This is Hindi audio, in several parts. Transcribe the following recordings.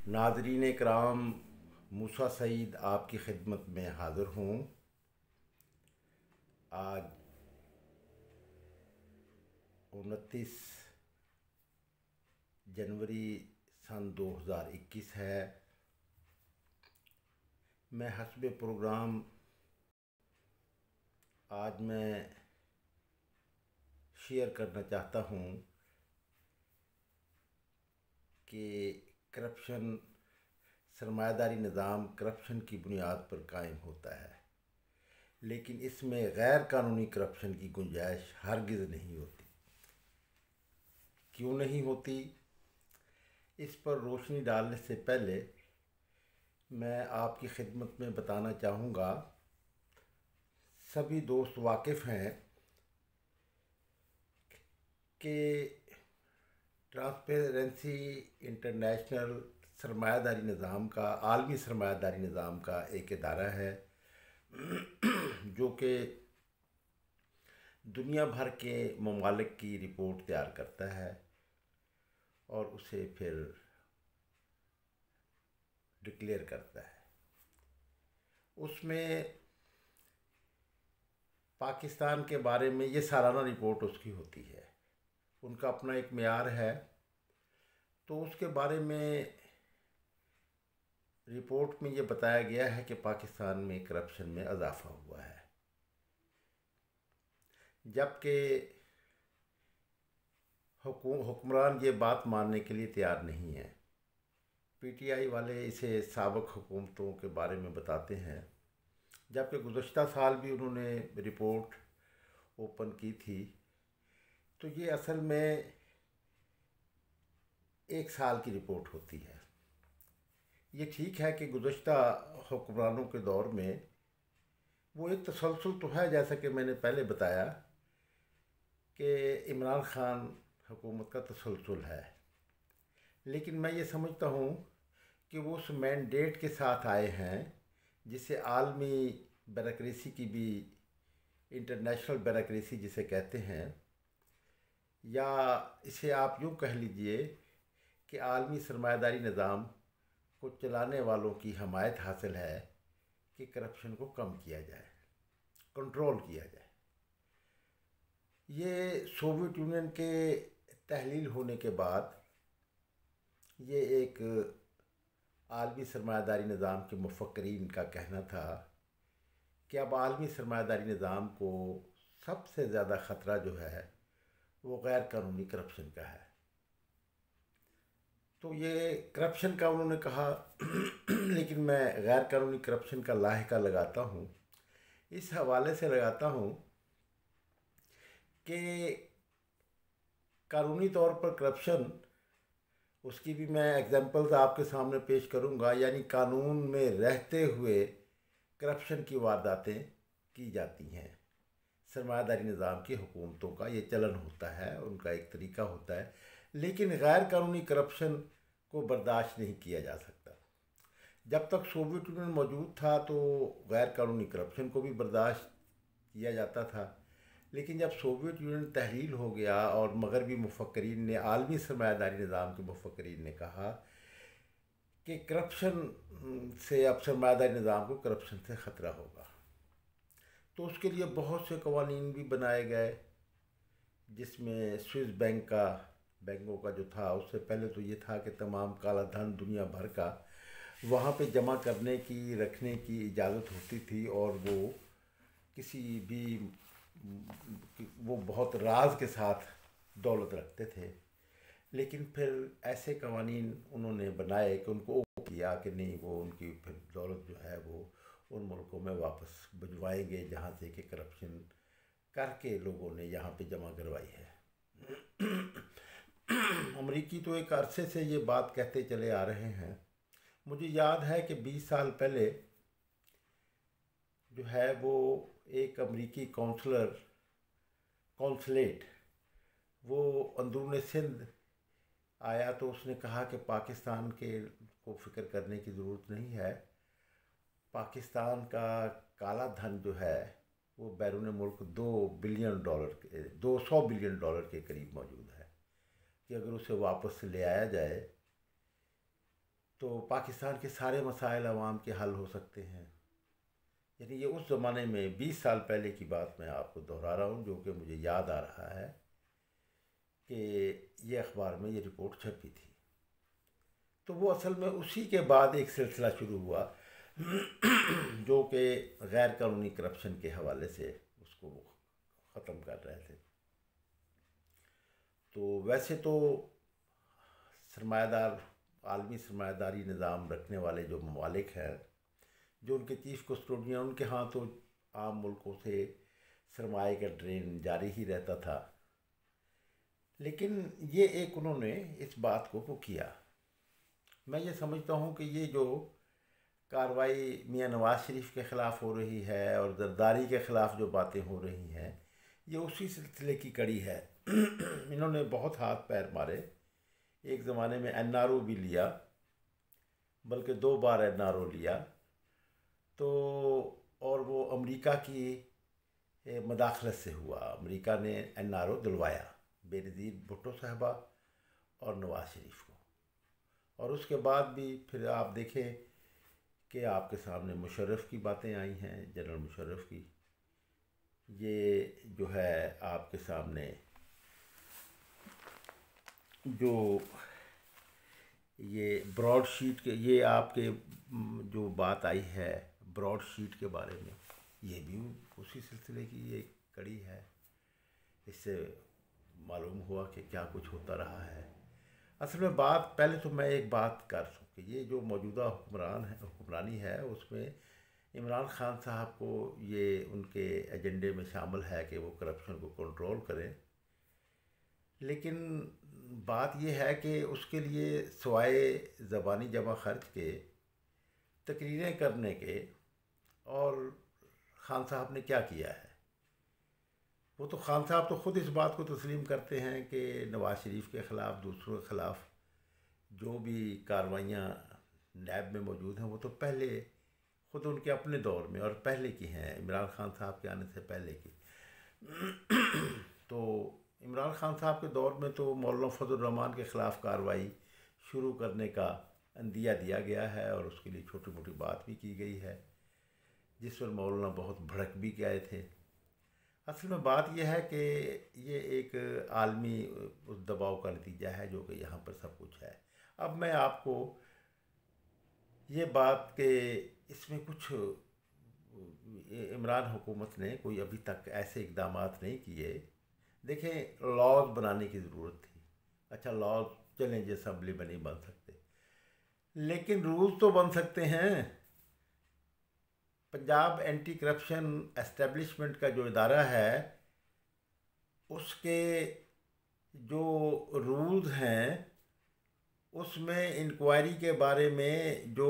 नाज़रीन कराम, मूसा सईद आपकी खिदमत में हाज़िर हूँ। आज 29 जनवरी सन 2021 है। मैं हस्बे प्रोग्राम आज मैं शेयर करना चाहता हूँ कि करप्शन, सरमायादारी निज़ाम करप्शन की बुनियाद पर कायम होता है, लेकिन इसमें गैर कानूनी करप्शन की गुंजाइश हरगिज़ नहीं होती। क्यों नहीं होती, इस पर रोशनी डालने से पहले मैं आपकी खिदमत में बताना चाहूँगा। सभी दोस्त वाकिफ़ हैं कि ट्रांसपेरेंसी इंटरनेशनल सरमायादारी निज़ाम का, आलमी सरमायादारी निज़ाम का एक इदारा है जो कि दुनिया भर के ममालिक की रिपोर्ट तैयार करता है और उसे फिर डिक्लेयर करता है। उसमें पाकिस्तान के बारे में ये सालाना रिपोर्ट उसकी होती है। उनका अपना एक मेयार है, तो उसके बारे में रिपोर्ट में ये बताया गया है कि पाकिस्तान में करप्शन में इजाफ़ा हुआ है, जबकि हुक्मरान ये बात मानने के लिए तैयार नहीं है। पीटीआई वाले इसे साबिक़ हुकूमतों के बारे में बताते हैं, जबकि गुज़श्ता साल भी उन्होंने रिपोर्ट ओपन की थी। तो ये असल में एक साल की रिपोर्ट होती है। ये ठीक है कि गुज़श्ता हुक्मरानों के दौर में वो एक तसलसल तो है, जैसा कि मैंने पहले बताया कि इमरान खान हुकूमत का तसलसल है, लेकिन मैं ये समझता हूँ कि वो उस मैंडेट के साथ आए हैं जिसे आलमी ब्यूरोक्रेसी की भी, इंटरनेशनल ब्यूरोक्रेसी जिसे कहते हैं, या इसे आप यूँ कह लीजिए कि आलमी सरमायादारी निज़ाम को चलाने वालों की हमायत हासिल है कि करप्शन को कम किया जाए, कंट्रोल किया जाए। ये सोवियत यूनियन के तहलील होने के बाद ये एक आलमी सरमायादारी निज़ाम के मुफक्किरीन का कहना था कि अब आलमी सरमायादारी निज़ाम को सबसे ज़्यादा ख़तरा जो है वो गैर कानूनी करप्शन का है। तो ये करप्शन का उन्होंने कहा लेकिन मैं गैर कानूनी करप्शन का लाहिका लगाता हूँ, इस हवाले से लगाता हूँ कि कानूनी तौर पर करप्शन, उसकी भी मैं एग्जांपल्स आपके सामने पेश करूँगा। यानी कानून में रहते हुए करप्शन की वारदातें की जाती हैं। सरमायादारी निज़ाम की हुकूमतों का ये चलन होता है, उनका एक तरीका होता है, लेकिन गैर कानूनी करप्शन को बर्दाश्त नहीं किया जा सकता। जब तक सोवियत यूनियन मौजूद था तो गैर कानूनी करप्शन को भी बर्दाश्त किया जाता था, लेकिन जब सोवियत यूनियन तहलील हो गया और मगरबी मुफक्किरीन ने, आलमी सरमायादारी निज़ाम के मुफक्किरीन ने कहा कि करप्शन से, अब सरमायादारी निज़ाम को करप्शन से ख़तरा होगा, तो उसके लिए बहुत से कवानीन भी बनाए गए, जिसमें स्विस बैंकों का जो था, उससे पहले तो ये था कि तमाम काला धन दुनिया भर का वहाँ पे जमा करने की, रखने की इजाज़त होती थी, और वो किसी भी, वो बहुत राज के साथ दौलत रखते थे। लेकिन फिर ऐसे कवानीन उन्होंने बनाए कि उनको किया कि नहीं, वो उनकी फिर दौलत जो है वो उन मुल्कों में वापस भिजवाएंगे जहाँ से कि करप्शन करके लोगों ने यहाँ पे जमा करवाई है। अमरीकी तो एक अरसे से ये बात कहते चले आ रहे हैं। मुझे याद है कि 20 साल पहले जो है वो एक अमरीकी कौंसलेट वो अंदरून सिंध आया, तो उसने कहा कि पाकिस्तान के को फ़िक्र करने की ज़रूरत नहीं है। पाकिस्तान का काला धन जो है वो बैरून मुल्क $200 बिलियन के करीब मौजूद है, कि अगर उसे वापस ले आया जाए तो पाकिस्तान के सारे मसाइल अवाम के हल हो सकते हैं। यानी ये उस ज़माने में 20 साल पहले की बात मैं आपको दोहरा रहा हूँ, जो कि मुझे याद आ रहा है कि ये अखबार में ये रिपोर्ट छपी थी। तो वो असल में उसी के बाद एक सिलसिला शुरू हुआ जो कि गैर कानूनी करप्शन के हवाले से उसको ख़त्म कर रहे थे। तो वैसे तो सरमायादार आलमी सरमायादारी निज़ाम रखने वाले जो ममालिक हैं, जो उनके चीफ कस्टोडियन, उनके यहाँ तो आम मुल्कों से सरमाए का ड्रेन जारी ही रहता था। लेकिन ये एक उन्होंने इस बात को किया। मैं ये समझता हूँ कि ये जो कार्रवाई मियाँ नवाज़ शरीफ के ख़िलाफ़ हो रही है और जरदारी के ख़िलाफ़ जो बातें हो रही हैं, ये उसी सिलसिले की कड़ी है। इन्होंने बहुत हाथ पैर मारे। एक ज़माने में NRO भी लिया, बल्कि 2 बार NRO लिया। तो और वो अमेरिका की मदाखलत से हुआ। अमेरिका ने NRO दिलवाया बेनज़ीर भुट्टो साहबा और नवाज़ शरीफ को। और उसके बाद भी फिर आप देखें कि आपके सामने मुशर्रफ की बातें आई हैं, जनरल मुशर्रफ की। ये जो है आपके सामने जो ये ब्रॉडशीट के, ये आपके जो बात आई है ब्रॉडशीट के बारे में, ये भी उसी सिलसिले की एक कड़ी है। इससे मालूम हुआ कि क्या कुछ होता रहा है। असल में बात, पहले तो मैं एक बात कर दूँ कि ये जो मौजूदा हुक्मरानी है उसमें इमरान खान साहब को ये उनके एजेंडे में शामिल है कि वो करप्शन को कंट्रोल करें। लेकिन बात यह है कि उसके लिए सिवाय ज़बानी जमा खर्च के, तकरीरें करने के, और खान साहब ने क्या किया है? वो तो खान साहब तो ख़ुद इस बात को तस्लीम करते हैं कि नवाज़ शरीफ के ख़िलाफ़, दूसरों के ख़िलाफ़ जो भी कार्रवाइयाँ नैब में मौजूद हैं, वो तो पहले ख़ुद उनके अपने दौर में और पहले की हैं, इमरान खान साहब के आने से पहले की। तो इमरान खान साहब के दौर में तो मौलाना फजल रहमान के ख़िलाफ़ कार्रवाई शुरू करने का अंदिया दिया गया है और उसके लिए छोटी मोटी बात भी की गई है, जिस पर मौलाना बहुत भड़क भी गए थे। असल में बात यह है कि ये एक आलमी उस दबाव का नतीजा है जो कि यहाँ पर सब कुछ है। अब मैं आपको ये बात कि इसमें कुछ इमरान हुकूमत ने कोई अभी तक ऐसे इक़दाम नहीं किए। देखें, लॉज बनाने की ज़रूरत थी। अच्छा, लॉज चलें जो असम्बली में नहीं बन सकते, लेकिन रूल्स तो बन सकते हैं। पंजाब एंटी करप्शन एस्टेब्लिशमेंट का जो इदारा है, उसके जो रूल्स हैं उसमें इंक्वायरी के बारे में, जो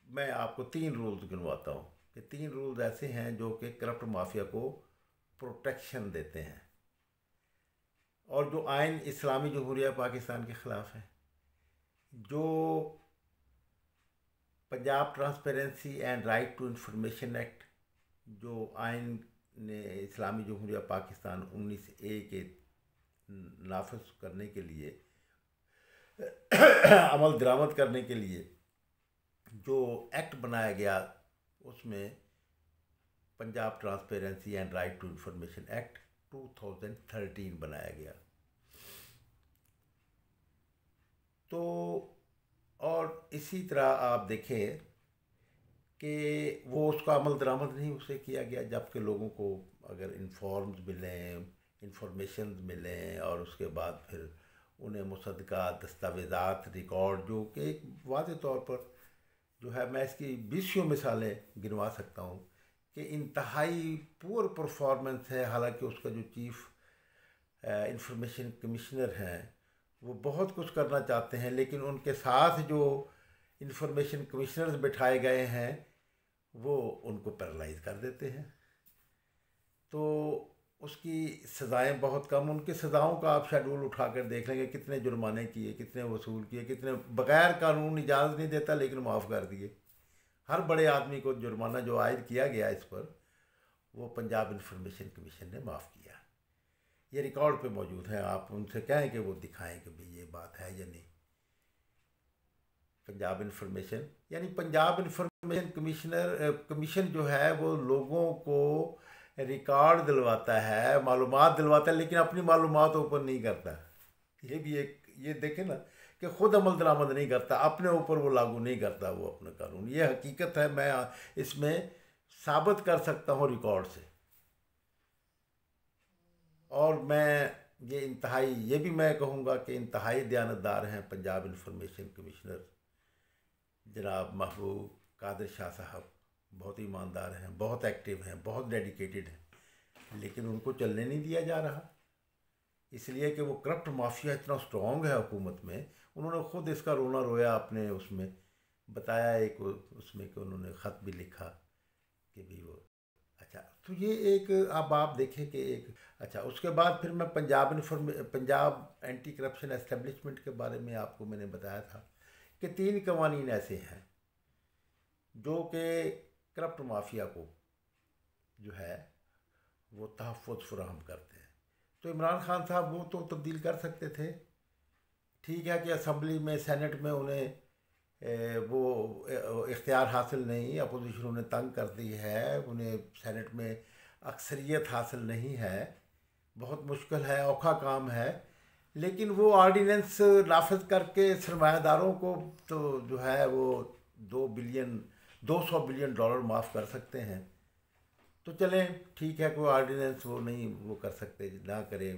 मैं आपको 3 रूल्स गिनवाता हूँ कि 3 रूल्स ऐसे हैं जो कि करप्ट माफिया को प्रोटेक्शन देते हैं, और जो आइन इस्लामी जमहूरिया पाकिस्तान के ख़िलाफ़ है, जो Punjab transparency and right to information act, जो आइन ने इस्लामी जमहूरिया पाकिस्तान 19A के नाफिज करने के लिए अमल दरामद करने के लिए जो एक्ट बनाया गया, उसमें Punjab transparency and right to information act 2013 बनाया गया। तो और इसी तरह आप देखें कि वो उसका अमल दरामद नहीं उसे किया गया, जबकि लोगों को अगर इन्फॉर्म्स मिलें, इंफॉर्मेशन मिलें, और उसके बाद फिर उन्हें मुसद्दका दस्तावेज़ात, रिकॉर्ड, जो कि एक वाज़ेह तौर पर जो है, मैं इसकी 20 मिसालें गिनवा सकता हूँ कि इंतहाई पुअर परफॉर्मेंस है। हालांकि उसका जो चीफ इंफॉर्मेशन कमिश्नर हैं वो बहुत कुछ करना चाहते हैं, लेकिन उनके साथ जो इंफॉर्मेशन कमिश्नर्स बिठाए गए हैं वो उनको पैरालाइज कर देते हैं। तो उसकी सज़ाएं बहुत कम, उनकी सज़ाओं का आप शेड्यूल उठा कर देख लेंगे, कितने जुर्माने किए, कितने वसूल किए, कितने बग़ैर कानून इजाज़त नहीं देता लेकिन माफ़ कर दिए। हर बड़े आदमी को जुर्माना जो आयद किया गया इस पर, वो पंजाब इंफॉर्मेशन कमीशन ने माफ़ किया। ये रिकॉर्ड पे मौजूद है, आप उनसे कहें कि वो दिखाएं कि भाई ये बात है या नहीं। पंजाब इंफॉर्मेशन, यानी पंजाब इंफॉर्मेशन कमीशन जो है वो लोगों को रिकॉर्ड दिलवाता है, मालूमात दिलवाता है, लेकिन अपनी मालूमात ऊपर नहीं करता। ये भी एक, ये देखें ना कि ख़ुद अमल दरामद नहीं करता, अपने ऊपर वो लागू नहीं करता वो अपना कानून। ये हकीकत है, मैं इसमें साबित कर सकता हूँ रिकॉर्ड से। और मैं ये इंतहाई, ये भी मैं कहूँगा कि इंतहाई दयानतदार हैं पंजाब इंफॉर्मेशन कमिश्नर जनाब महबूब कादिर शाह साहब। बहुत ईमानदार हैं, बहुत एक्टिव हैं, बहुत डेडिकेटेड हैं, लेकिन उनको चलने नहीं दिया जा रहा, इसलिए कि वो करप्ट माफिया इतना स्ट्रॉन्ग है हुकूमत में। उन्होंने ख़ुद इसका रोना रोया अपने उसमें बताया, एक उसमें कि उन्होंने ख़त भी लिखा कि भी वो अच्छा। तो ये एक, अब आप देखें कि एक अच्छा, उसके बाद फिर मैं पंजाब एंटी करप्शन एस्टेब्लिशमेंट के बारे में आपको मैंने बताया था कि 3 कवानीन ऐसे हैं जो कि करप्ट माफिया को जो है वो तहफ़्फ़ुज़ फराहम करते हैं। तो इमरान खान साहब वो तो तब्दील कर सकते थे, ठीक है कि असम्बली में, सेनेट में उन्हें वो इख्तियार हासिल नहीं, अपोजिशन उन्हें तंग कर दी है, उन्हें सेनेट में अक्सरियत हासिल नहीं है, बहुत मुश्किल है, औखा काम है, लेकिन वो ऑर्डिनेंस नाफिज करके सरमायादारों को तो जो है वो 200 बिलियन डॉलर माफ़ कर सकते हैं। तो चलें, ठीक है, कोई ऑर्डिनेंस वो नहीं वो कर सकते, ना करें,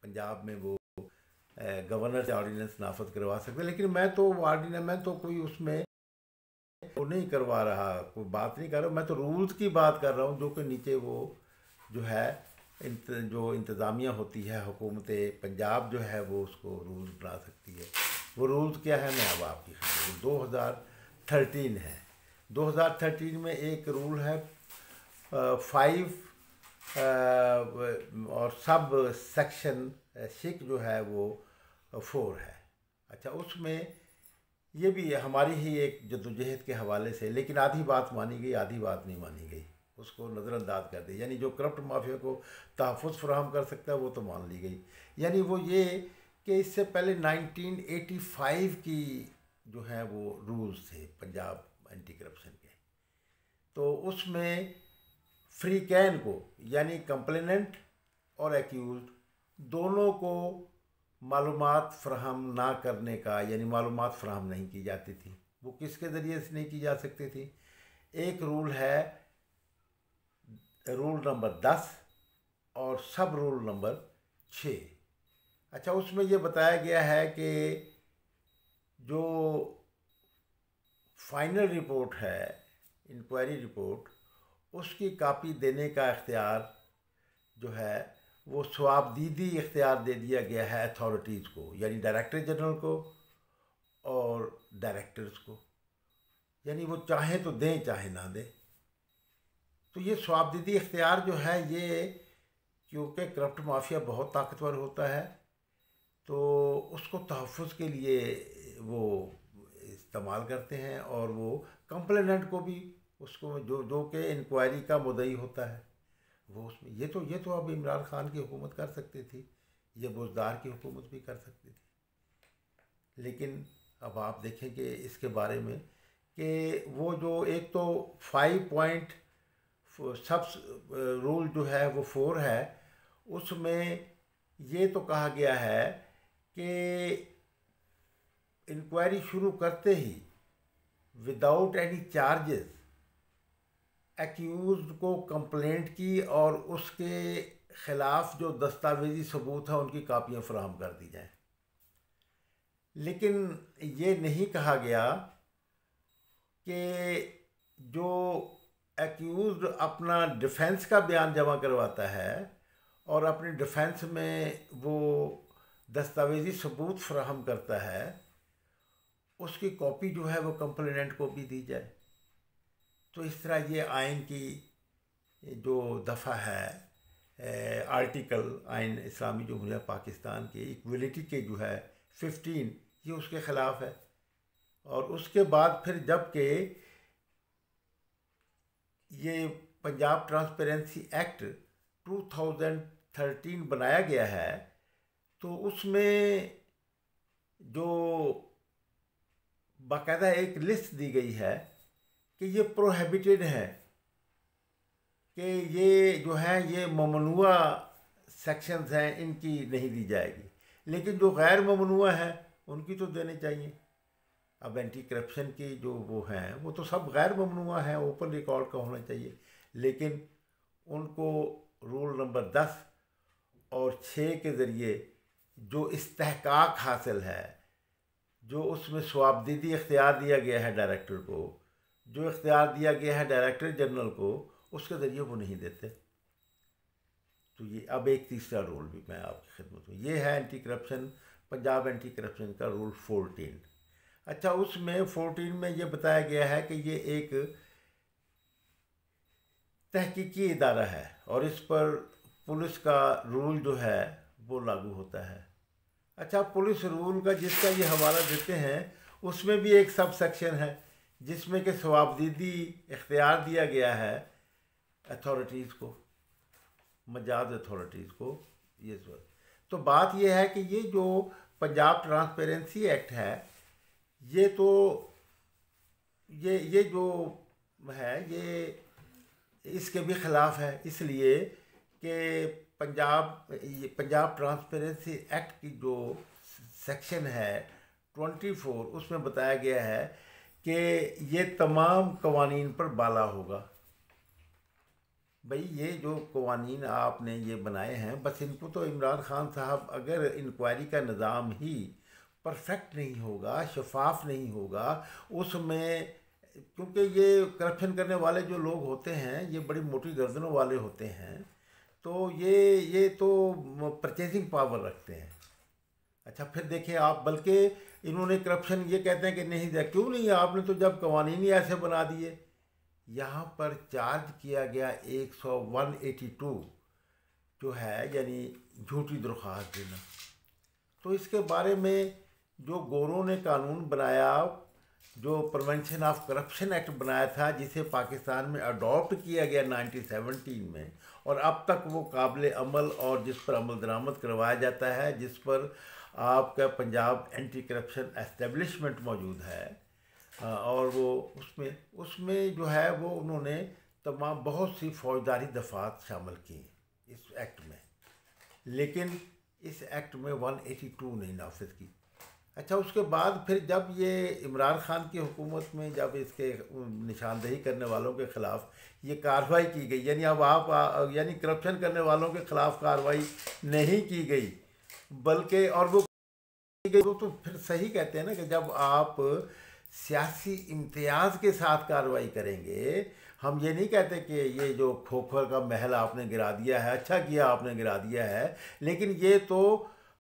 पंजाब में वो गवर्नर से ऑर्डिनेंस नाफिज करवा सकते, लेकिन मैं तो कोई उसमें वो नहीं करवा रहा, कोई बात नहीं कर रहा, मैं तो रूल्स की बात कर रहा हूँ जो कि नीचे वो जो है जो इंतज़ामिया होती है, हुकूमत पंजाब जो है वो उसको रूल्स बना सकती है। वो रूल्स क्या है, मैं अब आपकी खबर 2013 है। 2013 में एक रूल है 5 और सब सेक्शन 6 जो है वो 4 है। अच्छा, उसमें ये भी है हमारी ही एक जद्दोजहद के हवाले से, लेकिन आधी बात मानी गई, आधी बात नहीं मानी गई, उसको नज़रअंदाज कर दी। यानी जो करप्ट माफिया को तहफ़्फ़ुज़ फराहम कर सकता है वो तो मान ली गई। यानी वो ये कि इससे पहले 1985 की जो है वो रूल्स थे पंजाब एंटी करप्शन के, तो उसमें फ्री कैन को, यानी कंप्लेनेंट और एक्यूज दोनों को मालूमात फ्राहम ना करने का, यानी मालूमात फ्राहम नहीं की जाती थी। वो किसके ज़रिए से नहीं की जा सकती थी? एक रूल है, रूल नंबर 10 और सब रूल नंबर 6। अच्छा, उसमें ये बताया गया है कि जो फाइनल रिपोर्ट है, इंक्वायरी रिपोर्ट, उसकी कापी देने का इख्तियार जो है वो स्वाबदीदी इख्तियार दे दिया गया है अथॉरिटीज़ को, यानी डायरेक्टर जनरल को और डायरेक्टर्स को। यानी वो चाहें तो दें, चाहे ना दें। तो ये स्वाबदीदी इख्तियार जो है ये, क्योंकि करप्ट माफिया बहुत ताकतवर होता है, तो उसको तहफ़्फ़ुज़ के लिए वो इस्तेमाल करते हैं, और वो कंप्लेनेंट को भी, उसको जो कि इंक्वायरी का मुद्दई होता है वो उसमें, ये तो अब इमरान खान की हुकूमत कर सकती थी, ये बुज़दार की हुकूमत भी कर सकती थी। लेकिन अब आप देखें कि इसके बारे में कि वो जो एक तो 5 पॉइंट सब रूल जो है वो 4 है, उसमें ये तो कहा गया है कि इंक्वायरी शुरू करते ही विदाउट एनी चार्जेस एक्यूज़ को कंप्लेंट की और उसके ख़िलाफ़ जो दस्तावेजी सबूत है उनकी कापियाँ फराहम कर दी जाएँ। लेकिन ये नहीं कहा गया कि जो एक्यूज़ अपना डिफेंस का बयान जमा करवाता है और अपने डिफेंस में वो दस्तावेजी सबूत फराहम करता है, उसकी कॉपी जो है वो कंप्लेनेंट को भी दी जाए। तो इस तरह ये आइन की जो दफ़ा है, आर्टिकल आइन इस्लामी जमहूरिया पाकिस्तान के इक्वलिटी के जो है 15, ये उसके ख़िलाफ़ है। और उसके बाद फिर जबकि ये पंजाब ट्रांसपेरेंसी एक्ट 2013 बनाया गया है, तो उसमें जो बाकायदा एक लिस्ट दी गई है कि ये प्रोहिबिटेड है, कि ये जो है ये ममनुआ सेक्शंस हैं, इनकी नहीं दी जाएगी, लेकिन जो गैर ममनुआ है उनकी तो देनी चाहिए। अब एंटी करप्शन की जो वो हैं वो तो सब गैर ममनुआ हैं, ओपन रिकॉर्ड का होना चाहिए, लेकिन उनको रूल नंबर 10 और 6 के ज़रिए जो इस्तेहकाक हासिल है, जो उसमें स्वाबदीदी इख्तियार दिया गया है डायरेक्टर को, जो इख्तियार दिया गया है डायरेक्टर जनरल को, उसके ज़रिए वो नहीं देते। तो ये अब एक तीसरा रूल भी मैं आपकी खिदमत में, ये है anti corruption, Punjab anti corruption का रूल 14। अच्छा, उसमें 14 में ये बताया गया है कि ये एक तहकीकी इदारा है और इस पर पुलिस का रूल जो है वो लागू होता है। अच्छा, पुलिस रूल का जिसका ये हवाला देते हैं उसमें भी एक सब सेक्शन है जिसमें कि सवाबदीदी इख्तियार दिया गया है अथॉरिटीज़ को, मजाज अथॉरिटीज़ को। ये तो बात यह है कि ये जो पंजाब ट्रांसपेरेंसी एक्ट है ये तो ये जो है ये इसके भी ख़िलाफ़ है, इसलिए कि पंजाब ट्रांसपेरेंसी एक्ट की जो सेक्शन है 24 उसमें बताया गया है कि ये तमाम कवानीन पर बाला होगा। भाई ये जो कवानीन आपने ये बनाए हैं, बस इनको तो इमरान खान साहब, अगर इंक्वायरी का निज़ाम ही परफेक्ट नहीं होगा, शफाफ नहीं होगा उसमें, क्योंकि ये करप्शन करने वाले जो लोग होते हैं ये बड़ी मोटी गर्दनों वाले होते हैं, तो ये तो परचेजिंग पावर रखते हैं। अच्छा, फिर देखिए आप, बल्कि इन्होंने करप्शन ये कहते हैं कि नहीं दिया, क्यों नहीं, आपने तो जब कवानीन ही ऐसे बना दिए। यहाँ पर चार्ज किया गया 182 जो है, यानी झूठी दरख्वास्त देना। तो इसके बारे में जो गोरों ने कानून बनाया, जो प्रिवेंशन ऑफ करप्शन एक्ट बनाया था, जिसे पाकिस्तान में अडॉप्ट किया गया 1917 में, और अब तक वो काबिल अमल और जिस पर अमल दरामद करवाया जाता है, जिस पर आपका पंजाब एंटी करप्शन एस्टेब्लिशमेंट मौजूद है, और वो उसमें जो है वो उन्होंने तमाम बहुत सी फौजदारी दफात शामिल की इस एक्ट में, लेकिन इस एक्ट में 182 नहीं नाफिज की। अच्छा, उसके बाद फिर जब ये इमरान खान की हुकूमत में जब इसके निशानदेही करने वालों के ख़िलाफ़ ये कार्रवाई की गई, यानी अब आप यानी करप्शन करने वालों के ख़िलाफ़ कार्रवाई नहीं की गई, बल्कि और वो की गई, तो फिर सही कहते हैं ना कि जब आप सियासी इम्तियाज़ के साथ कार्रवाई करेंगे, हम ये नहीं कहते कि ये जो खोखर का महल आपने गिरा दिया है, अच्छा किया आपने गिरा दिया है, लेकिन ये तो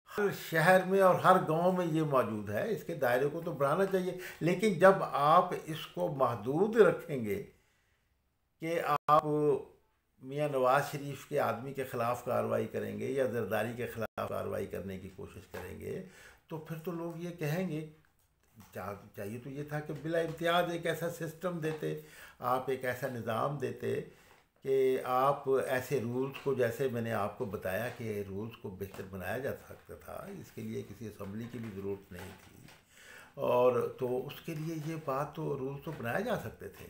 हर शहर में और हर गांव में ये मौजूद है, इसके दायरे को तो बढ़ाना चाहिए। लेकिन जब आप इसको महदूद रखेंगे कि आप मियाँ नवाज शरीफ के आदमी के ख़िलाफ़ कार्रवाई करेंगे या जरदारी के ख़िलाफ़ कार्रवाई करने की कोशिश करेंगे, तो फिर तो लोग ये कहेंगे, चाहिए तो ये था कि बिला इम्तियाज़ एक ऐसा सिस्टम देते, आप एक ऐसा निज़ाम देते कि आप ऐसे रूल्स को, जैसे मैंने आपको बताया कि रूल्स को बेहतर बनाया जा सकता था, इसके लिए किसी असम्बली की भी ज़रूरत नहीं थी, और तो उसके लिए ये बात, तो रूल्स तो बनाए जा सकते थे।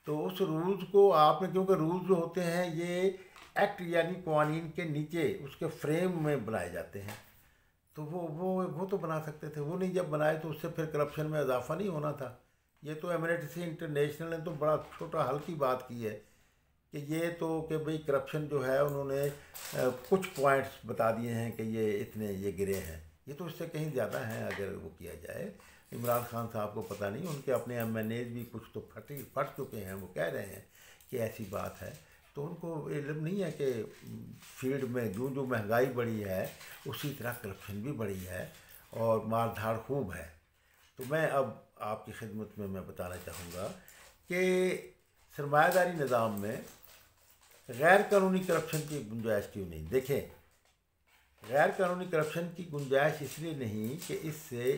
तो उस रूल्स को आपने, क्योंकि रूल्स जो होते हैं ये एक्ट यानी कवानीन के नीचे उसके फ्रेम में बनाए जाते हैं, तो वो तो बना सकते थे, वो नहीं जब बनाए तो उससे फिर करप्शन में इजाफा नहीं होना था। ये तो एमनेस्टी इंटरनेशनल ने तो बड़ा छोटा हल्की बात की है कि ये तो कि भाई करप्शन जो है उन्होंने कुछ पॉइंट्स बता दिए हैं कि ये इतने ये गिरे हैं, ये तो इससे कहीं ज़्यादा हैं अगर वो किया जाए। इमरान खान साहब को पता नहीं, उनके अपने MNAs भी कुछ तो फट चुके हैं, वो कह रहे हैं कि ऐसी बात है, तो उनको इल्म नहीं है कि फील्ड में जो जो महंगाई बढ़ी है उसी तरह करप्शन भी बढ़ी है और मार धाड़ खूब है। तो मैं अब आपकी खिदमत में मैं बताना चाहूँगा कि सरमायादारी निज़ाम में गैर कानूनी करप्शन की गुंजाइश क्यों नहीं। देखें, गैर कानूनी करप्शन की गुंजाइश इसलिए नहीं कि इससे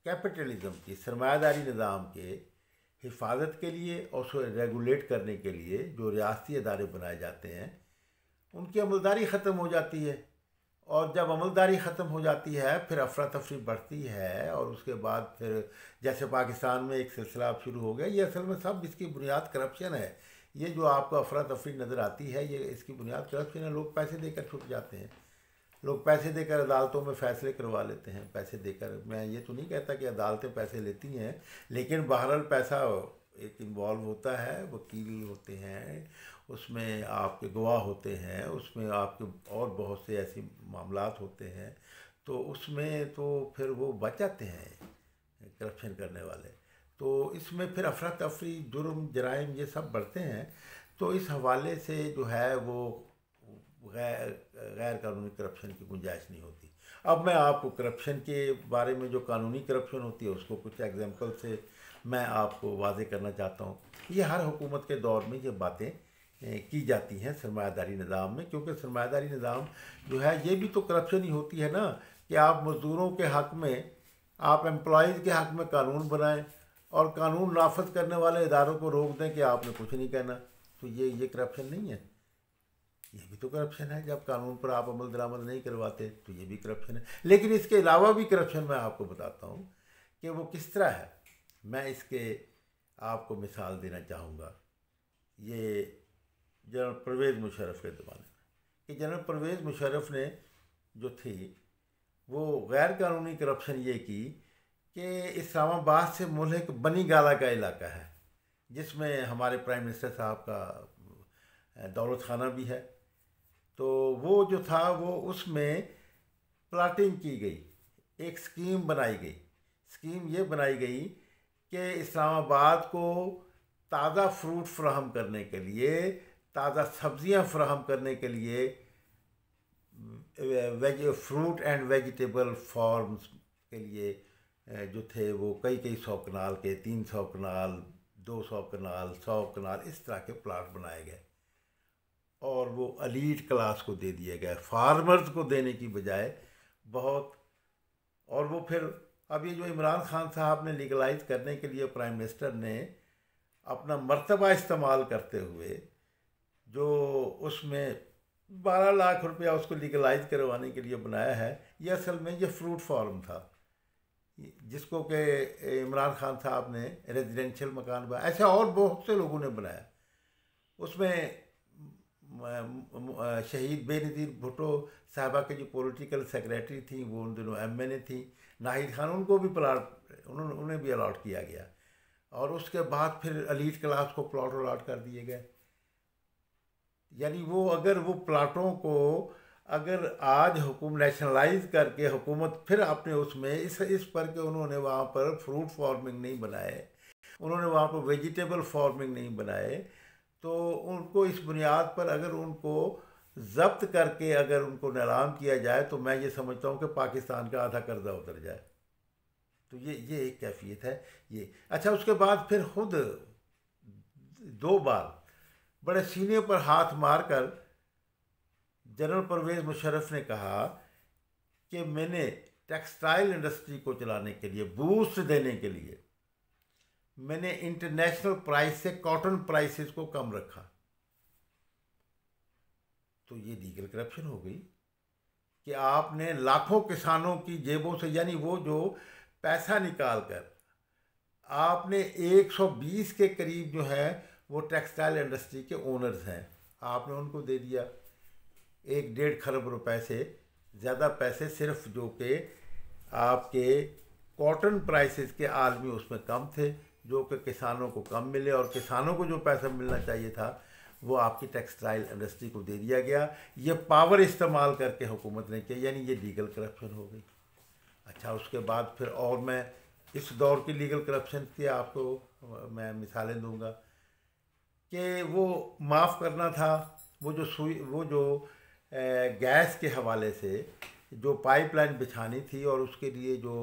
कैपिटलिज्म की, सरमायादारी निज़ाम के हिफाजत के लिए और उसको रेगुलेट करने के लिए जो रियासती अदारे बनाए जाते हैं उनकी अमलदारी ख़त्म हो जाती है और जब अमलदारी ख़त्म हो जाती है फिर अफरा तफरी बढ़ती है, और उसके बाद फिर जैसे पाकिस्तान में एक सिलसिला अब शुरू हो गया, ये असल में सब इसकी बुनियाद करप्शन है। ये जो आपको अफरा तफरी नज़र आती है ये इसकी बुनियाद करप्शन है। लोग पैसे देकर छुप जाते हैं, लोग पैसे देकर अदालतों में फ़ैसले करवा लेते हैं, पैसे देकर। मैं ये तो नहीं कहता कि अदालतें पैसे लेती हैं, लेकिन बहरहाल पैसा एक इन्वॉल्व होता है, वकील होते हैं, उसमें आपके गवाह होते हैं, उसमें आपके और बहुत से ऐसे मामलात होते हैं, तो उसमें तो फिर वो बच जाते हैं करप्शन करने वाले। तो इसमें फिर अफरा तफरी, जुर्म, जराइम ये सब बढ़ते हैं। तो इस हवाले से जो है वो गैर गैर कानूनी करप्शन की गुंजाइश नहीं होती। अब मैं आपको करप्शन के बारे में, जो कानूनी करप्शन होती है, उसको कुछ एग्जांपल से मैं आपको वाज़े करना चाहता हूँ। ये हर हुकूमत के दौर में ये बातें की जाती हैं सरमायादारी निज़ाम में, क्योंकि सरमायादारी निज़ाम जो है ये भी तो करप्शन ही होती है ना, कि आप मज़दूरों के हक़ में, आप एम्प्लॉयज़ के हक़ में कानून बनाएं और कानून नाफज करने वाले इदारों को रोक दें कि आपने कुछ नहीं कहना। तो ये करप्शन नहीं है? ये भी तो करप्शन है। जब कानून पर आप अमल दरामद नहीं करवाते तो ये भी करप्शन है। लेकिन इसके अलावा भी करप्शन मैं आपको बताता हूँ कि वो किस तरह है। मैं इसके आपको मिसाल देना चाहूँगा। ये जनरल परवेज़ मुशर्रफ के ज़माने में, कि जनरल परवेज़ मुशर्रफ ने जो थी वो गैर कानूनी करप्शन ये की कि इस्लामाबाद से मुल्क बनी गाला का इलाका है, जिसमें हमारे प्राइम मिनिस्टर साहब का दौलत खाना भी है। तो वो जो था वो उसमें प्लाटिंग की गई, एक स्कीम बनाई गई। स्कीम ये बनाई गई कि इस्लामाबाद को ताज़ा फ्रूट फ्राहम करने के लिए, ताज़ा सब्ज़ियाँ फ्राहम करने के लिए, फ्रूट एंड वेजिटेबल फार्म्स के लिए जो थे वो कई कई 100 कनाल के, 300 कनाल, 200 कनाल, 100 कनाल, इस तरह के प्लाट बनाए गए और वो एलीट क्लास को दे दिए गए, फार्मर्स को देने की बजाय बहुत। और वो फिर अब ये जो इमरान खान साहब ने लीगलाइज करने के लिए प्राइम मिनिस्टर ने अपना मर्तबा इस्तेमाल करते हुए जो उसमें 12 लाख रुपया उसको लीगलाइज करवाने के लिए बनाया है, ये असल में ये फ्रूट फार्म था, जिसको कि इमरान खान साहब ने रेजिडेंशियल मकान बनाया। ऐसे और बहुत से लोगों ने बनाया। उसमें शहीद बेनज़ीर भुट्टो साहबा के जो पॉलिटिकल सेक्रेटरी थी वो उन दिनों एमएनए थी, नाहिद खान, उनको भी प्लाट उन्हें भी अलॉट किया गया। और उसके बाद फिर एलीट क्लास को प्लॉट अलॉट कर दिए गए। यानी वो अगर वो प्लाटों को अगर आज हुकूम नेशनलाइज करके हुकूमत फिर अपने उसमें इस पर के उन्होंने वहाँ पर फ्रूट फार्मिंग नहीं बनाए, उन्होंने वहाँ पर वेजिटेबल फार्मिंग नहीं बनाए, तो उनको इस बुनियाद पर अगर उनको ज़ब्त करके अगर उनको नीलाम किया जाए तो मैं ये समझता हूँ कि पाकिस्तान का आधा कर्जा उतर जाए। तो ये एक कैफियत है ये। अच्छा, उसके बाद फिर खुद 2 बार बड़े सीने पर हाथ मारकर जनरल परवेज़ मुशर्रफ ने कहा कि मैंने टेक्सटाइल इंडस्ट्री को चलाने के लिए, बूस्ट देने के लिए, मैंने इंटरनेशनल प्राइस से कॉटन प्राइसेस को कम रखा। तो ये लीगल करप्शन हो गई कि आपने लाखों किसानों की जेबों से, यानी वो जो पैसा निकाल कर आपने 120 के करीब जो है वो टेक्सटाइल इंडस्ट्री के ओनर्स हैं, आपने उनको दे दिया 1-1.5 खरब रुपए से ज़्यादा पैसे, सिर्फ जो कि आपके कॉटन प्राइसेस के आलमी उसमें कम थे, जो कि किसानों को कम मिले, और किसानों को जो पैसा मिलना चाहिए था वो आपकी टेक्सटाइल इंडस्ट्री को दे दिया गया। ये पावर इस्तेमाल करके हुकूमत ने किया, यानी ये लीगल करप्शन हो गई। अच्छा, उसके बाद फिर और मैं इस दौर की लीगल करप्शन की आपको मैं मिसालें दूंगा कि वो माफ़ करना था, वो जो गैस के हवाले से जो पाइपलाइन बिछानी थी और उसके लिए जो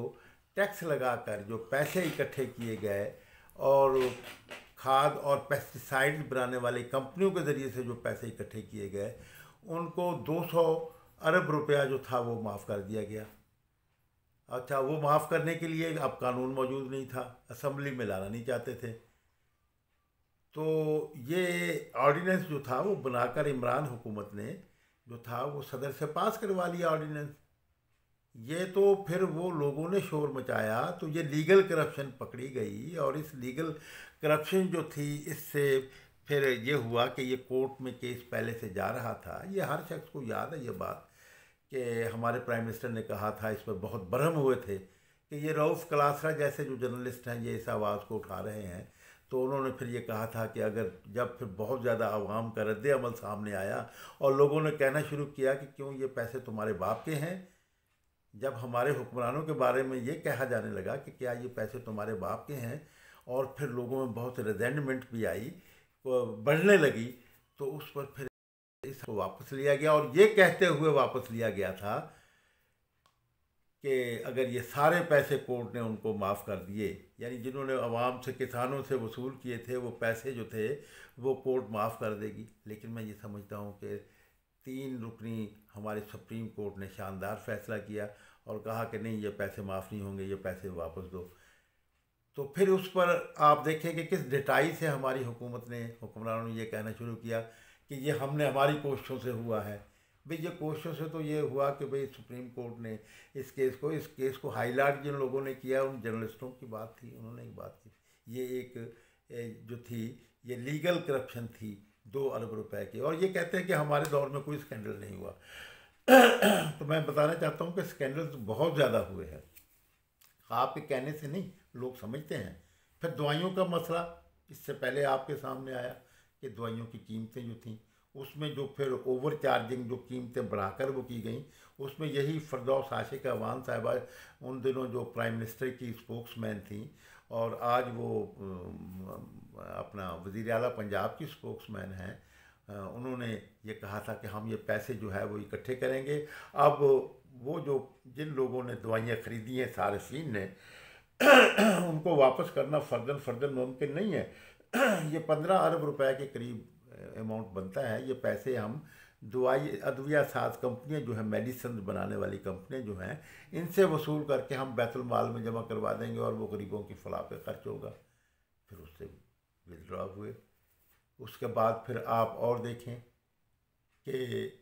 टैक्स लगाकर जो पैसे इकट्ठे किए गए, और खाद और पेस्टिसाइड बनाने वाली कंपनियों के ज़रिए से जो पैसे इकट्ठे किए गए, उनको 200 अरब रुपया जो था वो माफ़ कर दिया गया। अच्छा, वो माफ़ करने के लिए अब कानून मौजूद नहीं था, असम्बली में लाना नहीं चाहते थे। तो ये ऑर्डिनेंस जो था वो बनाकर इमरान हुकूमत ने जो था वो सदर से पास करवा लिया ऑर्डिनेंस। ये तो फिर वो लोगों ने शोर मचाया, तो ये लीगल करप्शन पकड़ी गई, और इस लीगल करप्शन जो थी इससे फिर ये हुआ कि ये कोर्ट में केस पहले से जा रहा था। ये हर शख्स को याद है ये बात कि हमारे प्राइम मिनिस्टर ने कहा था, इस पर बहुत बरहम हुए थे कि ये रऊफ़ क्लासरा जैसे जो जर्नलिस्ट हैं ये इस आवाज़ को उठा रहे हैं। तो उन्होंने फिर ये कहा था कि अगर जब फिर बहुत ज़्यादा अवाम का रद्द अमल सामने आया और लोगों ने कहना शुरू किया कि क्यों ये पैसे तुम्हारे बाप के हैं, जब हमारे हुक्मरानों के बारे में ये कहा जाने लगा कि क्या ये पैसे तुम्हारे बाप के हैं, और फिर लोगों में बहुत रिजेंटमेंट भी आई, वो बढ़ने लगी, तो उस पर फिर इसको वापस लिया गया। और ये कहते हुए वापस लिया गया था कि अगर ये सारे पैसे कोर्ट ने उनको माफ़ कर दिए, यानी जिन्होंने आवाम से, किसानों से वसूल किए थे वो पैसे जो थे वो कोर्ट माफ़ कर देगी। लेकिन मैं ये समझता हूँ कि 3 रुकनी हमारे सुप्रीम कोर्ट ने शानदार फैसला किया और कहा कि नहीं, ये पैसे माफ़ नहीं होंगे, ये पैसे वापस दो। तो फिर उस पर आप देखें कि किस ढिठाई से हमारी हुकूमत ने, हुक्मरानों ने ये कहना शुरू किया कि ये हमने हमारी कोशिशों से हुआ है। भाई ये कोशिशों से तो ये हुआ कि भाई सुप्रीम कोर्ट ने इस केस को हाईलाइट जिन लोगों ने किया उन जर्नलिस्टों की बात थी, उन्होंने एक बात की, ये एक जो थी ये लीगल करप्शन थी 2 अरब रुपए की। और ये कहते हैं कि हमारे दौर में कोई स्कैंडल नहीं हुआ। तो मैं बताना चाहता हूँ कि स्कैंडल तो बहुत ज़्यादा हुए हैं, आपके कहने से नहीं, लोग समझते हैं। फिर दवाइयों का मसला इससे पहले आपके सामने आया कि दवाइयों की कीमतें जो थीं उसमें जो फिर ओवर चार्जिंग, जो कीमतें बढ़ाकर वो की गई, उसमें यही फरदौस आशिक अवान साहिबा उन दिनों जो प्राइम मिनिस्टर की स्पोक्समैन थी, और आज वो अपना वज़ीर आला पंजाब की स्पोक्समैन हैं, उन्होंने ये कहा था कि हम ये पैसे जो है वो इकट्ठे करेंगे। अब वो जो जिन लोगों ने दवाइयाँ ख़रीदी हैं सार्फिन ने उनको वापस करना फ़र्दन फ़र्दन मुमकिन नहीं है। ये 15 अरब रुपए के करीब अमाउंट बनता है। ये पैसे हम दवाई अद्विया साज कंपनियाँ जो हैं, मेडिसिन बनाने वाली कंपनियाँ जो हैं, इनसे वसूल करके हम बैतुल माल में जमा करवा देंगे और वो गरीबों की फलाह पे खर्च होगा। फिर उससे विदड्रॉ हुए। उसके बाद फिर आप और देखें कि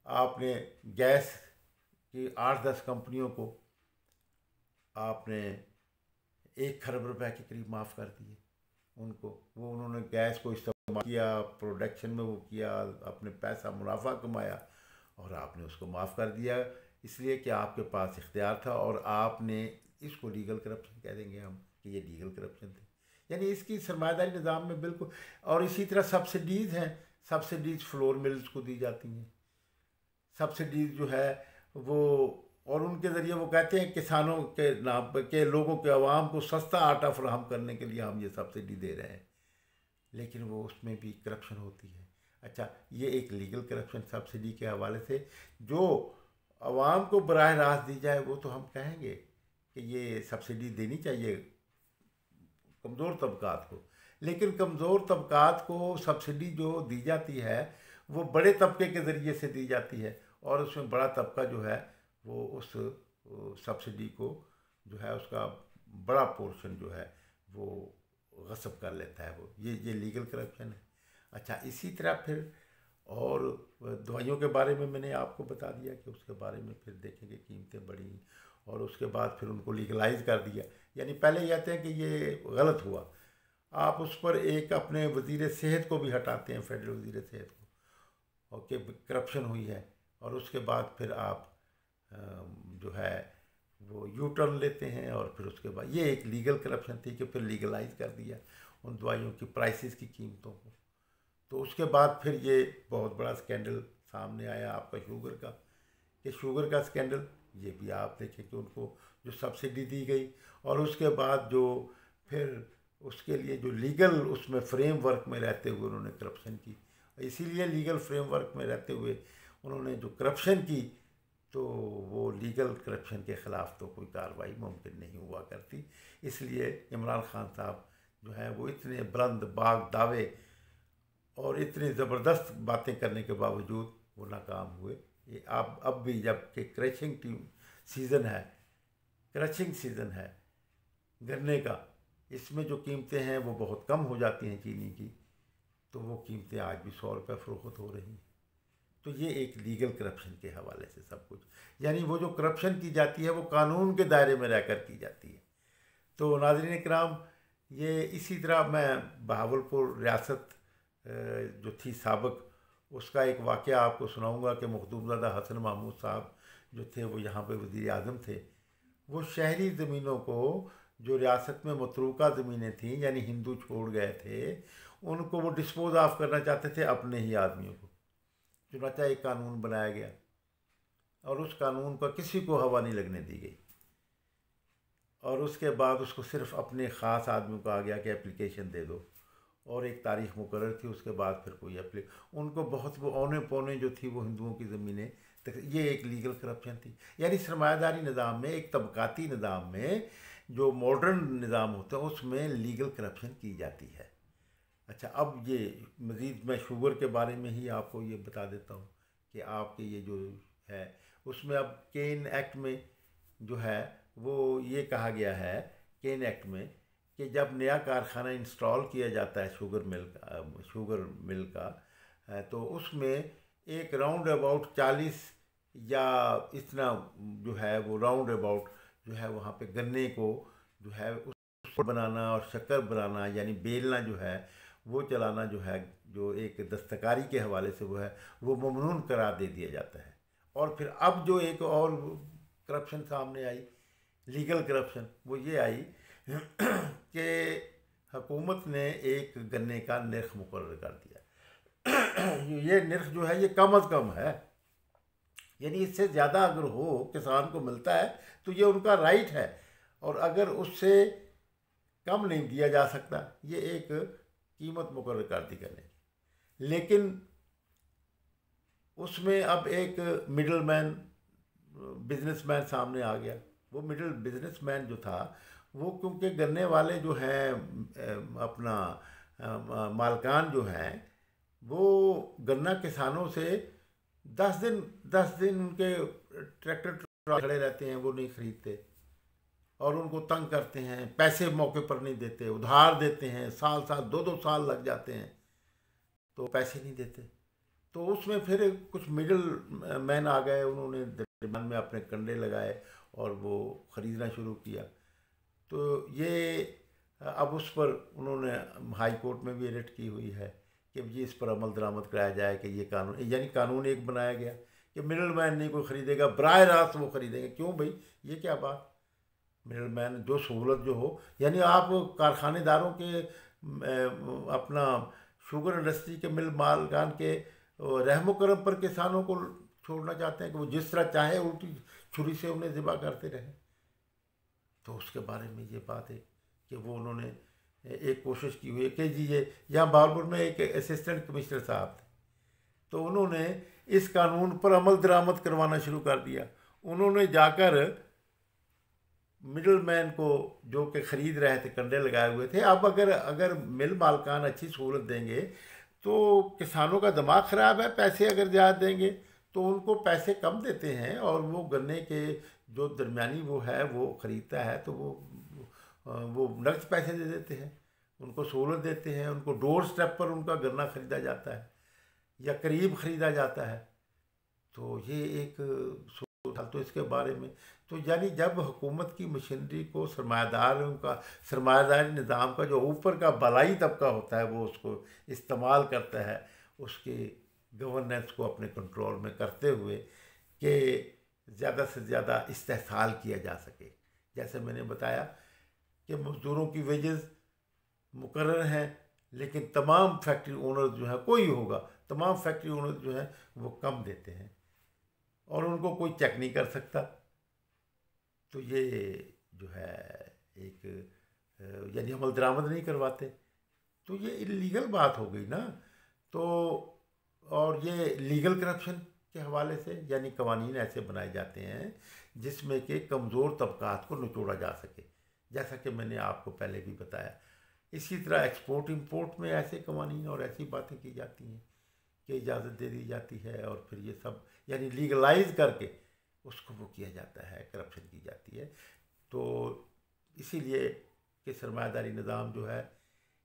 आपने गैस की 8-10 कंपनियों को आपने 1 खरब रुपए के करीब माफ़ कर दिए उनको। वो उन्होंने गैस को इस्तेमाल किया, प्रोडक्शन में वो किया, अपने पैसा मुनाफा कमाया, और आपने उसको माफ़ कर दिया इसलिए कि आपके पास इख्तियार था, और आपने इसको लीगल करप्शन कह देंगे हम कि ये लीगल करप्शन थी। यानी इसकी सरमायादारी निज़ाम में बिल्कुल। और इसी तरह सब्सिडीज़ हैं, सब्सिडीज़ फ्लोर मिल्स को दी जाती हैं, सब्सिडीज़ जो है वो, और उनके ज़रिए वो कहते हैं किसानों के नाम पर के लोगों के आवाम को सस्ता आटा फराहम करने के लिए हम ये सब्सिडी दे रहे हैं, लेकिन वो उसमें भी करप्शन होती है। अच्छा, ये एक लीगल करप्शन सब्सिडी के हवाले से जो आवाम को बराह रास्त दी जाए वो तो हम कहेंगे कि ये सब्सिडी देनी चाहिए कमज़ोर तबकात को, लेकिन कमज़ोर तबकात को सब्सिडी जो दी जाती है वो बड़े तबके के ज़रिए से दी जाती है, और उसमें बड़ा तबका जो है वो उस सब्सिडी को जो है उसका बड़ा पोर्शन जो है वो गस्ब कर लेता है। वो ये लीगल करप्शन है। अच्छा, इसी तरह फिर और दवाइयों के बारे में मैंने आपको बता दिया कि उसके बारे में फिर देखेंगे कीमतें बढ़ी, और उसके बाद फिर उनको लीगलाइज कर दिया। यानी पहले ये कहते हैं कि ये गलत हुआ, आप उस पर एक अपने वज़ीर सेहत को भी हटाते हैं, फेडरल वज़ीर सेहत को, और कि करप्शन हुई है, और उसके बाद फिर आप जो है वो यू टर्न लेते हैं, और फिर उसके बाद ये एक लीगल करप्शन थी कि फिर लीगलाइज कर दिया उन दवाइयों की प्राइसेस की कीमतों को। तो उसके बाद फिर ये बहुत बड़ा स्कैंडल सामने आया आपका शुगर का, कि शुगर का स्कैंडल, ये भी आप देखें कि उनको जो सब्सिडी दी गई, और उसके बाद जो फिर उसके लिए जो लीगल उसमें फ्रेमवर्क में रहते हुए उन्होंने करप्शन की। इसीलिए लीगल फ्रेमवर्क में रहते हुए उन्होंने जो करप्शन की, तो वो लीगल करप्शन के ख़िलाफ़ तो कोई कार्रवाई मुमकिन नहीं हुआ करती। इसलिए इमरान खान साहब जो है वो इतने बुलंद बाग दावे और इतनी ज़बरदस्त बातें करने के बावजूद वो नाकाम हुए। ये अब भी जब कि क्रचिंग सीज़न है गन्ने का, इसमें जो कीमतें हैं वो बहुत कम हो जाती हैं चीनी की, तो वो कीमतें आज भी 100 रुपये फ़रोख्त हो रही हैं। तो ये एक लीगल करप्शन के हवाले से सब कुछ, यानी वो जो करप्शन की जाती है वो कानून के दायरे में रहकर की जाती है। तो नाज़रीन किराम, ये इसी तरह मैं बहावलपुर रियासत जो थी साबिक, उसका एक वाक़या आपको सुनाऊंगा कि मखदूमज़ादा हसन महमूद साहब जो थे वो यहाँ पे वज़ीर आज़म थे। वो शहरी ज़मीनों को, जो रियासत में मतरूका ज़मीनें थीं यानी हिंदू छोड़ गए थे, उनको वो डिस्पोज ऑफ करना चाहते थे अपने ही आदमियों को। चुनाचा एक कानून बनाया गया और उस कानून का किसी को हवा नहीं लगने दी गई, और उसके बाद उसको सिर्फ अपने ख़ास आदमियों को आ गया कि एप्लीकेशन दे दो, और एक तारीख मुकर्रर थी, उसके बाद फिर कोई उनको बहुत वो औने पौने जो थी वो हिंदुओं की ज़मीनें तक। ये एक लीगल करप्शन थी। यानी सरमायादारी निज़ाम में, एक तबकाती निज़ाम में, जो मॉडर्न निज़ाम होता है उसमें लीगल करप्शन की जाती है। अच्छा, अब ये मज़ीद मैं शुगर के बारे में ही आपको ये बता देता हूँ कि आपके ये जो है उसमें अब केन एक्ट में जो है वो ये कहा गया है, केन एक्ट में, कि जब नया कारखाना इंस्टॉल किया जाता है शुगर मिल का, तो उसमें एक राउंड अबाउट 40 या इतना जो है वो राउंड अबाउट जो है वहाँ पे गन्ने को जो है उसको बनाना और शक्कर बनाना, यानी बेलना जो है वो चलाना जो है, जो एक दस्तकारी के हवाले से वो ममनून करार दे दिया जाता है। और फिर अब जो एक और करप्शन सामने आई, लीगल करप्शन, वो ये आई कि हुकूमत ने एक गन्ने का नर्ख मुकर्रर कर दिया। ये नर्ख जो है ये कम अज़ कम है, यानी इससे ज़्यादा अगर हो किसान को मिलता है तो ये उनका राइट है, और अगर उससे कम नहीं दिया जा सकता, ये एक कीमत मुकर्रर कर दी गई। लेकिन उसमें अब एक मिडल मैन बिजनेसमैन सामने आ गया। वो मिडल बिजनेसमैन जो था वो, क्योंकि गन्ने वाले जो हैं अपना मालकान जो हैं, वो गन्ना किसानों से 10 दिन उनके ट्रैक्टर खड़े रहते हैं, वो नहीं खरीदते और उनको तंग करते हैं, पैसे मौके पर नहीं देते, उधार देते हैं, साल साल 2-2 साल लग जाते हैं तो पैसे नहीं देते। तो उसमें फिर कुछ मिडिल मैन आ गए, उन्होंने डिमांड में अपने कंडे लगाए और वो ख़रीदना शुरू किया। तो ये अब उस पर उन्होंने हाई कोर्ट में भी रिट की हुई है कि जी इस पर अमल दरामद कराया जाए कि ये कानून, यानी कानून एक बनाया गया कि मिडिल मैन नहीं कोई ख़रीदेगा, बराह रास्त वो ख़रीदेंगे। क्यों भाई, ये क्या बात? मिडिल मैन जो सहूलत जो हो, यानी आप कारखानेदारों के अपना शुगर इंडस्ट्री के मिल मालकान के रहमो करम पर किसानों को छोड़ना चाहते हैं कि वो जिस तरह चाहे उल्टी छुरी से उन्हें ज़िबा करते रहें। तो उसके बारे में ये बात है कि वो उन्होंने एक कोशिश की हुई है कि जी ये यहाँ बालपुर में एक असिस्टेंट कमिश्नर साहब थे, तो उन्होंने इस कानून पर अमल दरामद करवाना शुरू कर दिया। उन्होंने जाकर मिडल मैन को, जो कि ख़रीद रहे थे, कंडे लगाए हुए थे, अब अगर मिल मालकान अच्छी सहूलत देंगे तो किसानों का दिमाग ख़राब है, पैसे अगर ज़्यादा देंगे तो उनको पैसे कम देते हैं, और वो गन्ने के जो दरमियानी वो है वो ख़रीदता है तो वो नकद पैसे दे देते हैं, उनको सहूलत देते हैं, उनको डोर स्टेप पर उनका गन्ना ख़रीदा जाता है या करीब ख़रीदा जाता है। तो ये एक था। तो इसके बारे में तो यानी जब हुकूमत की मशीनरी को सरमायादारी निज़ाम का जो ऊपर का भलाई तबका होता है वो उसको इस्तेमाल करता है, उसके गवर्नेंस को अपने कंट्रोल में करते हुए कि ज़्यादा से ज़्यादा इस्तेहसाल किया जा सके। जैसे मैंने बताया कि मज़दूरों की वेजेस मुकर्रर हैं, लेकिन तमाम फैक्ट्री ओनर जो है, कोई होगा, तमाम फैक्ट्री ओनर जो है वो कम देते हैं और उनको कोई चेक नहीं कर सकता। तो ये जो है एक यानी अमल दरामद नहीं करवाते, तो ये इलीगल बात हो गई ना। तो और ये लीगल करप्शन के हवाले से, यानी कवानीन ऐसे बनाए जाते हैं जिसमें कि कमज़ोर तबकात को निचोड़ा जा सके, जैसा कि मैंने आपको पहले भी बताया। इसी तरह एक्सपोर्ट इंपोर्ट में ऐसे कवानीन और ऐसी बातें की जाती हैं कि इजाज़त दे दी जाती है और फिर ये सब यानी लीगलाइज करके उसको वो किया जाता है, करप्शन की जाती है। तो इसीलिए कि सरमायादारी निज़ाम जो है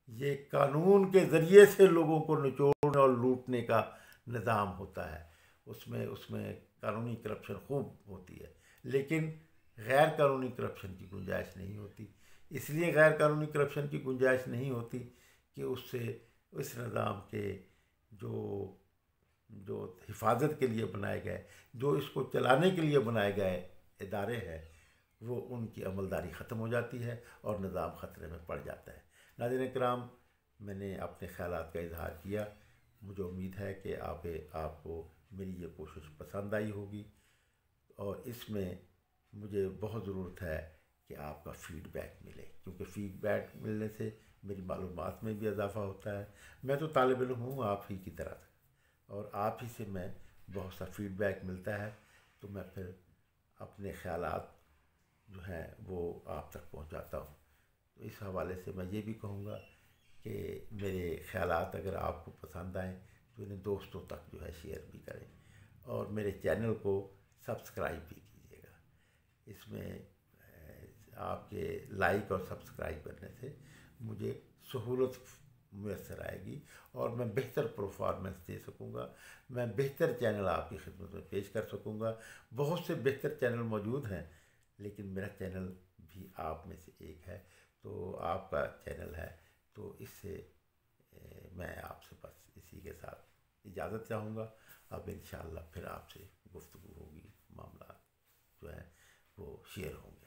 ये कानून के ज़रिए से लोगों को निचोड़ने और लूटने का निज़ाम होता है। उसमें उसमें कानूनी करप्शन खूब होती है, लेकिन गैर कानूनी करप्शन की गुंजाइश नहीं होती। इसलिए गैर कानूनी करप्शन की गुंजाइश नहीं होती कि उससे इस निज़ाम के जो जो हिफाजत के लिए बनाए गए, जो इसको चलाने के लिए बनाए गए इदारे हैं, वो उनकी अमलदारी ख़त्म हो जाती है और निज़ाम ख़तरे में पड़ जाता है। नाज़रीन किराम, मैंने अपने ख़यालात का इजहार किया। मुझे उम्मीद है कि आपको मेरी ये कोशिश पसंद आई होगी, और इसमें मुझे बहुत ज़रूरत है कि आपका फ़ीडबैक मिले, क्योंकि फ़ीडबैक मिलने से मेरी मालूमात में भी इजाफ़ा होता है। मैं तो तालिब इल्म हूँ आप ही की तरह, और आप ही से मैं बहुत सा फ़ीडबैक मिलता है, तो मैं फिर अपने ख़यालात जो हैं वो आप तक पहुँचाता हूँ। तो इस हवाले से मैं ये भी कहूँगा कि मेरे ख़यालात अगर आपको पसंद आएँ तो इन्हें दोस्तों तक जो है शेयर भी करें, और मेरे चैनल को सब्सक्राइब भी कीजिएगा। इसमें आपके लाइक और सब्सक्राइब करने से मुझे सहूलत मैसर आएगी, और मैं बेहतर परफॉर्मेंस दे सकूँगा, मैं बेहतर चैनल आपकी खिदमत में पेश कर सकूँगा। बहुत से बेहतर चैनल मौजूद हैं, लेकिन मेरा चैनल भी आप में से एक है, तो आपका चैनल है, तो इससे मैं आपसे बस इसी के साथ इजाज़त चाहूँगा। अब इंशाअल्लाह फिर आपसे गुफ्तगू होगी, मामला जो है वो शेयर होंगे।